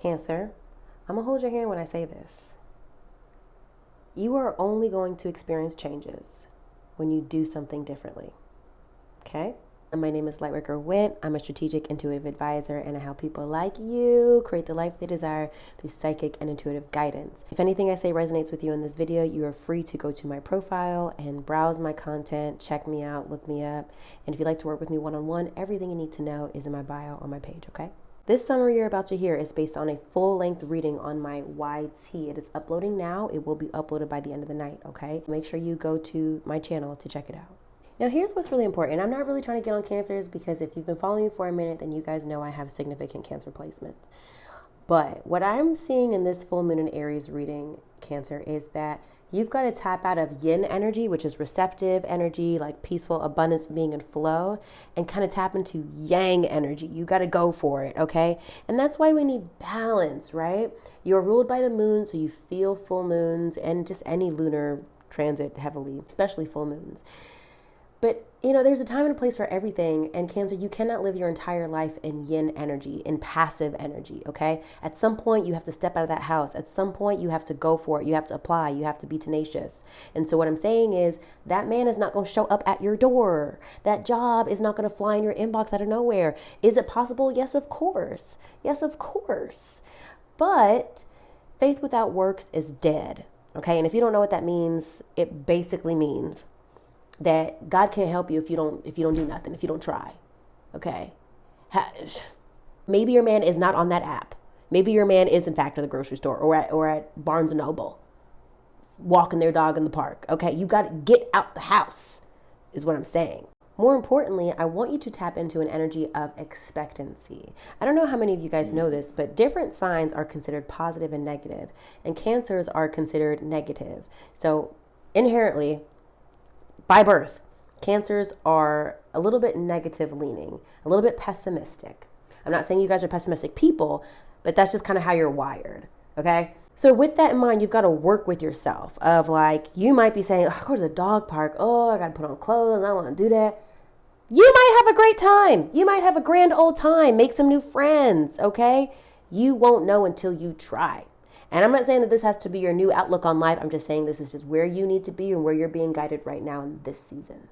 Cancer, I'm going to hold your hand when I say this. You are only going to experience changes when you do something differently. Okay? And my name is Lightworker Wint. I'm a strategic intuitive advisor, and I help people like you create the life they desire through psychic and intuitive guidance. If anything I say resonates with you in this video, you are free to go to my profile and browse my content, check me out, look me up. And if you'd like to work with me one-on-one, everything you need to know is in my bio on my page, okay? This summary you're about to hear is based on a full-length reading on my YT. It is uploading now. It will be uploaded by the end of the night, okay? Make sure you go to my channel to check it out. Now, here's what's really important. I'm not really trying to get on cancers because if you've been following me for a minute, then you guys know I have significant cancer placements. But what I'm seeing in this full moon in Aries reading, Cancer, is that you've got to tap out of yin energy, which is receptive energy, like peaceful, abundance, being in flow, and kind of tap into yang energy. You got to go for it, okay? And that's why we need balance, right? You're ruled by the moon, so you feel full moons and just any lunar transit heavily, especially full moons. But, you know, there's a time and a place for everything. And Cancer, you cannot live your entire life in yin energy, in passive energy, okay? At some point, you have to step out of that house. At some point, you have to go for it. You have to apply. You have to be tenacious. And so what I'm saying is that man is not going to show up at your door. That job is not going to fly in your inbox out of nowhere. Is it possible? Yes, of course. Yes, of course. But faith without works is dead, okay? And if you don't know what that means, it basically means that God can't help you if you don't do nothing, if you don't try, okay? Maybe your man is not on that app. Maybe your man is in fact at the grocery store or at Barnes & Noble, walking their dog in the park, okay? You got to get out the house is what I'm saying. More importantly, I want you to tap into an energy of expectancy. I don't know how many of you guys know this, but different signs are considered positive and negative, and Cancers are considered negative. So inherently, by birth, Cancers are a little bit negative leaning, a little bit pessimistic. I'm not saying you guys are pessimistic people, but that's just kind of how you're wired, okay? So with that in mind, you've got to work with yourself of like, you might be saying, oh, go to the dog park. Oh, I got to put on clothes. I don't want to do that. You might have a great time. You might have a grand old time. Make some new friends, okay? You won't know until you try. And I'm not saying that this has to be your new outlook on life. I'm just saying this is just where you need to be and where you're being guided right now in this season.